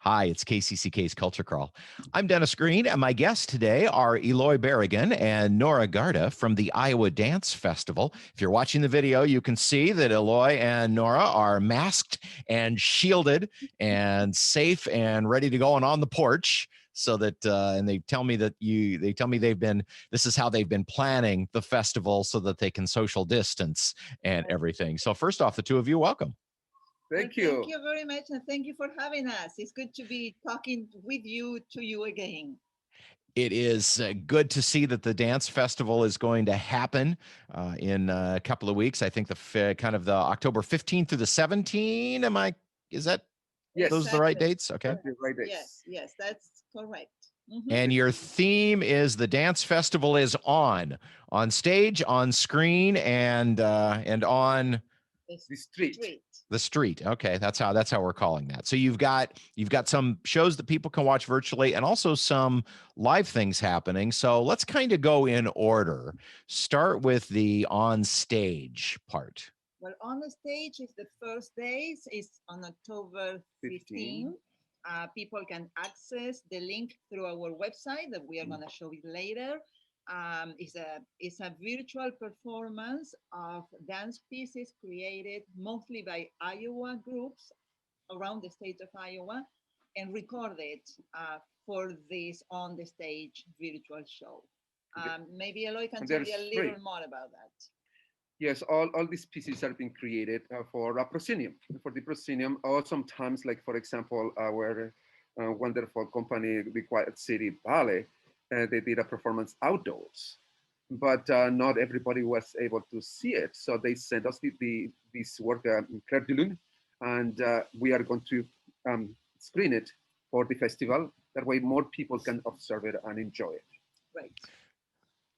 Hi, it's KCCK's Culture Crawl. I'm Dennis Green, and my guests today are Eloy Berrigan and Nora Garda from the Iowa Dance Festival. If you're watching the video, you can see that Eloy and Nora are masked and shielded and safe and ready to go and on the porch. So that, and they tell me this is how they've been planning the festival so that they can social distance and everything. So first off, the two of you, welcome. Thank you. Thank you very much, and thank you for having us. It's good to be talking with you, to you again. It is good to see that the dance festival is going to happen in a couple of weeks. I think the October 15th through the 17th. Is that Yes. those the right dates? Okay. The right dates. Yes, that's correct. Mm-hmm. And your theme is the dance festival is on stage, on screen, and on the street. The street. Okay, that's how we're calling that. So you've got some shows that people can watch virtually and also some live things happening. So let's kind of go in order. Start with the on stage part. Well, on the stage is the first days. It's on October 15th. People can access the link through our website that we are going to show you later. It's a virtual performance of dance pieces created mostly by Iowa groups around the state of Iowa and recorded for this on the stage virtual show. Maybe Eloy can tell you a little more about that. Yes, all these pieces are being created for a proscenium, or sometimes, like for example, our wonderful company, the Quiet City Ballet, they did a performance outdoors, but not everybody was able to see it. So they sent us this work in Claire de Lune, and we are going to screen it for the festival. That way more people can observe it and enjoy it. Right.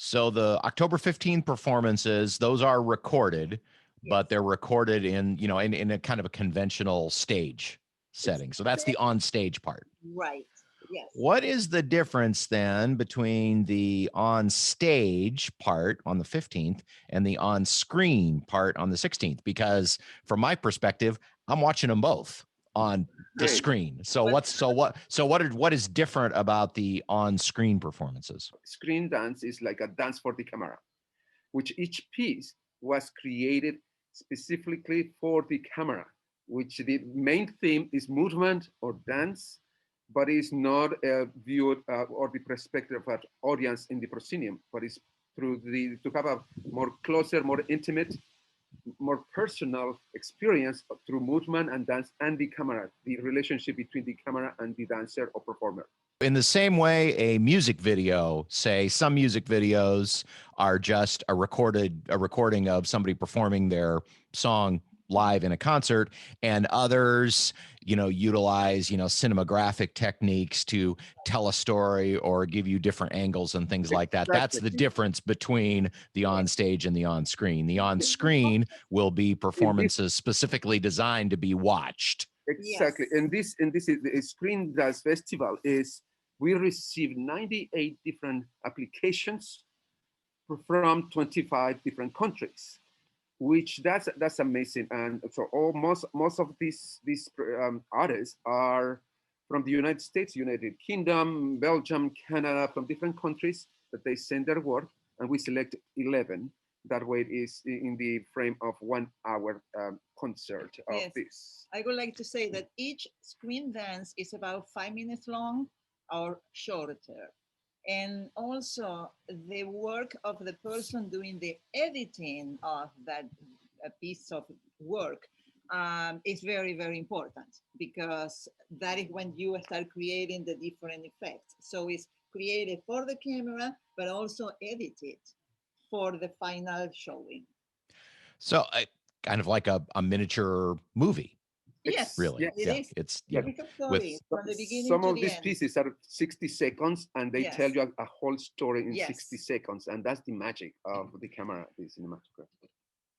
So the October 15 performances, those are recorded, but they're recorded in a kind of a conventional stage setting. So that's the on stage part. Right. Yes. What is the difference then between the on stage part on the 15th and the on screen part on the 16th? Because from my perspective, I'm watching them both on the screen. So what is different about the on screen performances? Screen dance is like a dance for the camera, which each piece was created specifically for the camera, which the main theme is movement or dance, but it's not viewed or the perspective of an audience in the proscenium, but it's to have a more closer, more intimate, more personal experience through movement and dance and the camera, the relationship between the camera and the dancer or performer. In the same way, a music video, say some music videos are just a recording of somebody performing their song live in a concert, and others, utilize, cinematographic techniques to tell a story or give you different angles and things like that. That's the difference between the on stage and the on screen. The on screen will be performances specifically designed to be watched. Exactly. Yes. And this is the Screen Dance Festival we received 98 different applications from 25 different countries, which that's amazing. And so most of these artists are from the United States, United Kingdom, Belgium, Canada, from different countries that they send their work, and we select 11. That way it is in the frame of 1 hour concert of this. I would like to say that each screen dance is about 5 minutes long or shorter. And also the work of the person doing the editing of that piece of work is very, very important, because that is when you start creating the different effects. So it's created for the camera, but also edited for the final showing. So kind of like a miniature movie. Yes, really. It is. With from the beginning some to of the these end. pieces are 60 seconds, and they tell you a whole story in 60 seconds, and that's the magic of the camera, the cinematography.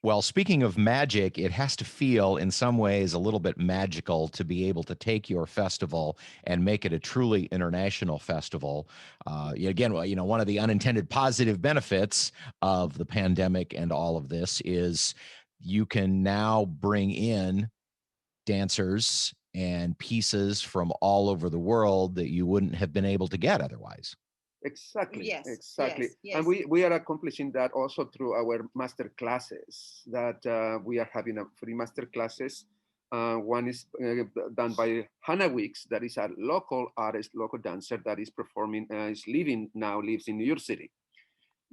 Well, speaking of magic, it has to feel in some ways a little bit magical to be able to take your festival and make it a truly international festival. Again, one of the unintended positive benefits of the pandemic and all of this is you can now bring in dancers and pieces from all over the world that you wouldn't have been able to get otherwise. Exactly, Yes, exactly. yes, yes. And we are accomplishing that also through our master classes that we are having a free master classes. One is done by Hannah Weeks, that is a local artist, local dancer that is performing, lives in New York City.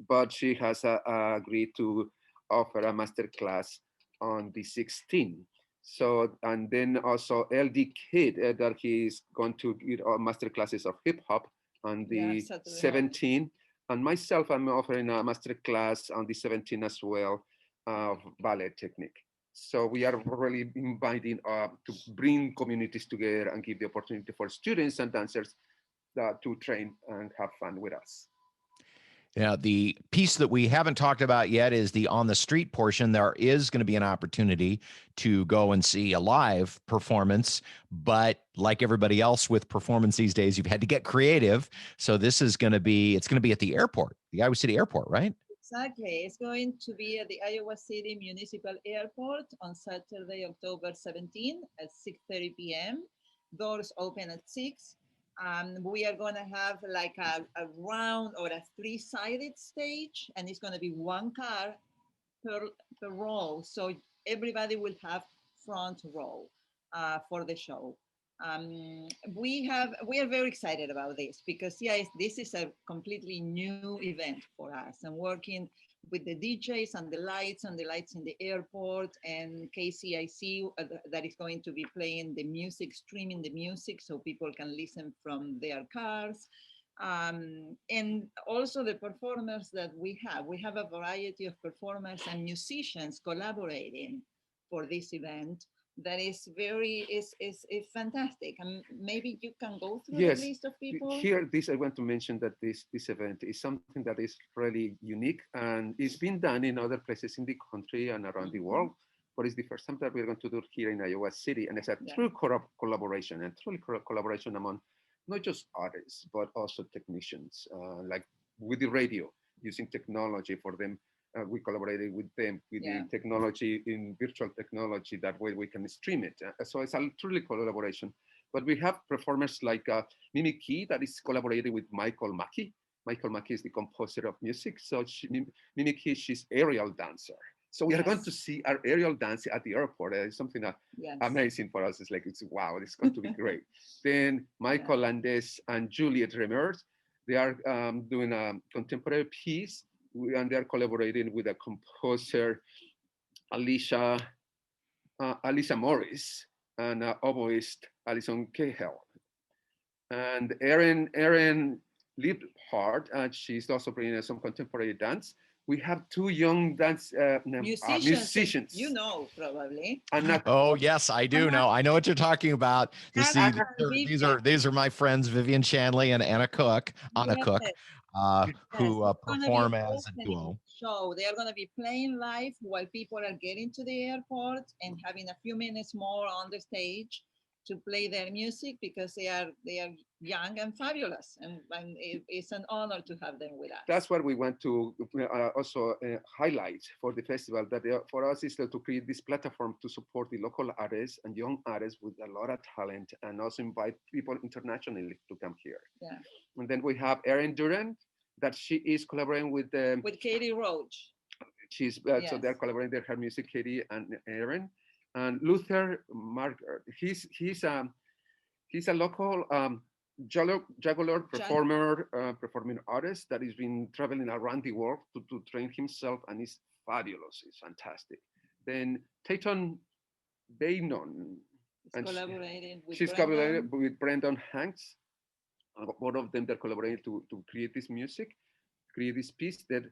But she has agreed to offer a master class on the 16th. So, and then also LD Kid, that he's going to give master classes of hip hop on the 17th. And myself, I'm offering a master class on the 17th as well of ballet technique. So we are really inviting to bring communities together and give the opportunity for students and dancers to train and have fun with us. Now, the piece that we haven't talked about yet is the on the street portion. There is going to be an opportunity to go and see a live performance, but like everybody else with performance these days, you've had to get creative. So this is going to be, it's going to be at the airport, the Iowa City Airport, right? Exactly. It's going to be at the Iowa City Municipal Airport on Saturday, October 17 at 6:30 p.m. Doors open at 6. We are going to have like a round or a three-sided stage, and it's going to be one car per row. So everybody will have front row for the show. We are very excited about this because this is a completely new event for us, and working with the DJs and the lights in the airport and KCIC that is going to be playing the music, streaming the music so people can listen from their cars. And also the performers that we have a variety of performers and musicians collaborating for this event that is fantastic. And maybe you can go through the list of people. Here, I want to mention that this event is something that is really unique, and it's been done in other places in the country and around the world. But it's the first time that we're going to do it here in Iowa City, and it's a true collaboration and truly collaboration among not just artists but also technicians, like with the radio, using technology for them. We collaborated with them with the technology in virtual technology. That way we can stream it. So it's a truly collaboration. But we have performers like Mimi Key that is collaborating with Michael Mackey. Michael Mackey is the composer of music. So Mimi Key, she's aerial dancer. So we are going to see our aerial dance at the airport. It's something amazing for us. It's like, wow, it's going to be great. Then Michael Landes and Juliet Remers, they are doing a contemporary piece, and they're collaborating with a composer, Alicia Morris, and oboist, Alison Cahill. And Erin Liebhardt, she's also bringing some contemporary dance. We have two young dance musicians. You know, probably. Oh yes, I do know. I know what you're talking about. These are my friends Vivian Shanley and Anna Cook, who perform as a duo. So they are going to be playing live while people are getting to the airport and having a few minutes more on the stage to play their music because they are young and fabulous, and it's an honor to have them with us. That's what we want to also highlight for the festival, that for us is to create this platform to support the local artists and young artists with a lot of talent, and also invite people internationally to come here. Yeah. And then we have Erin Durant, that she is collaborating with Katie Roach. She's so they're collaborating their music, Katie and Erin. And Luther Margaret, he's a local juggler performer, performing artist that has been traveling around the world to train himself, and he's fabulous. It's fantastic. Then Tayton Bainon, she's collaborating with Brendan Hanks. Both of them, they're collaborating to create this music, create this piece. That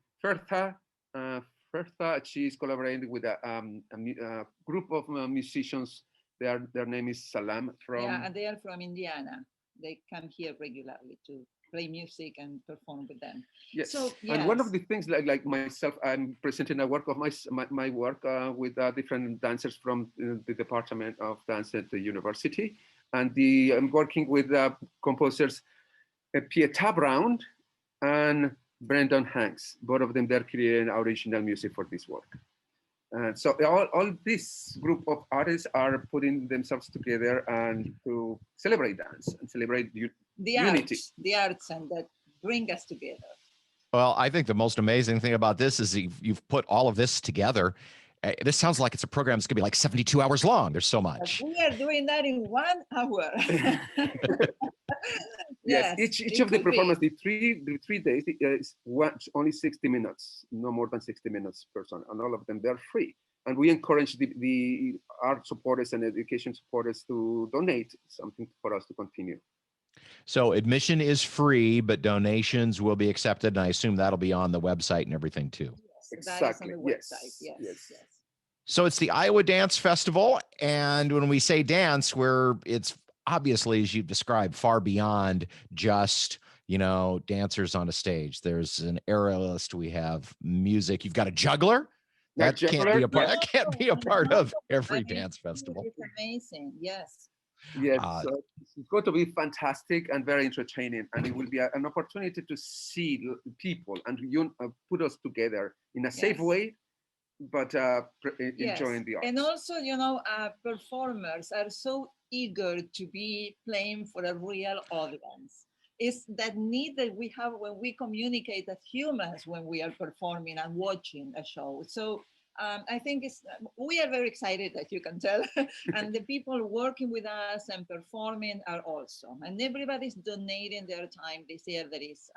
Fertha, she's collaborating with a group of musicians. Their name is Salam and they are from Indiana. They come here regularly to play music and perform with them. Yes. So, and one of the things, like myself, I'm presenting a work of my work with different dancers from the Department of Dance at the university, and I'm working with composers Pieta Brown and Brendan Hanks. Both of them, they're creating original music for this work. So all this group of artists are putting themselves together and to celebrate dance and celebrate unity. The arts, and that bring us together. Well, I think the most amazing thing about this is you've put all of this together. This sounds like it's a program that's going to be like 72 hours long. There's so much. We are doing that in 1 hour. Yes, each of the performances, the three days, is only 60 minutes, no more than 60 minutes per song, and all of them, they're free. And we encourage the art supporters and education supporters to donate something for us to continue. So admission is free, but donations will be accepted. And I assume that'll be on the website and everything too. Yes, exactly. That is on the website. Yes. So it's the Iowa Dance Festival. And when we say dance, it's obviously, as you've described, far beyond just, dancers on a stage. There's an aerialist, we have music, you've got a juggler. That can't be a part of every dance festival. It's amazing. Yes. Yes, so it's going to be fantastic and very entertaining, and it will be an opportunity to see people and put us together in a safe way, but enjoying the art. And also, performers are so eager to be playing for a real audience. It's that need that we have when we communicate as humans when we are performing and watching a show. So I think we are very excited, that you can tell, and the people working with us and performing are also, and everybody's donating their time. This year there is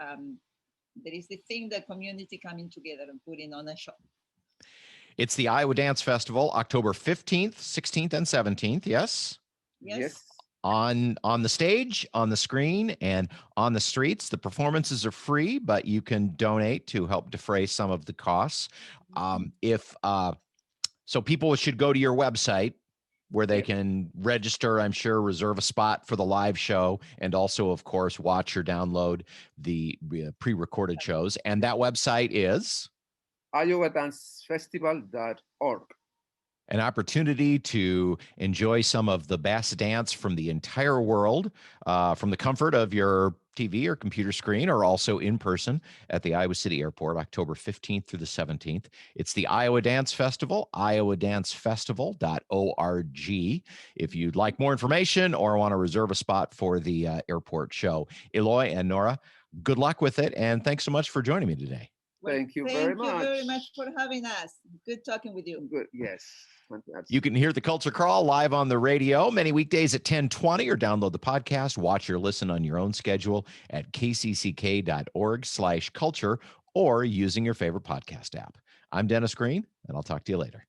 the thing, that community coming together and putting on a show. It's the Iowa Dance Festival, October 15th, 16th, and 17th. Yes. On the stage, on the screen, and on the streets. The performances are free, but you can donate to help defray some of the costs. So people should go to your website where they can register, I'm sure, reserve a spot for the live show, and also, of course, watch or download the pre-recorded shows. And that website is iowadancefestival.org. An opportunity to enjoy some of the best dance from the entire world, from the comfort of your TV or computer screen, or also in person at the Iowa City Airport, October 15th through the 17th. It's the Iowa Dance Festival, iowadancefestival.org. If you'd like more information or want to reserve a spot for the airport show. Eloy and Nora, good luck with it, and thanks so much for joining me today. Thank you very much. Thank you very much for having us. Good talking with you. Good. Yes. You can hear the Culture Crawl live on the radio many weekdays at 10:20, or download the podcast, watch or listen on your own schedule at kcck.org/culture, or using your favorite podcast app. I'm Dennis Green, and I'll talk to you later.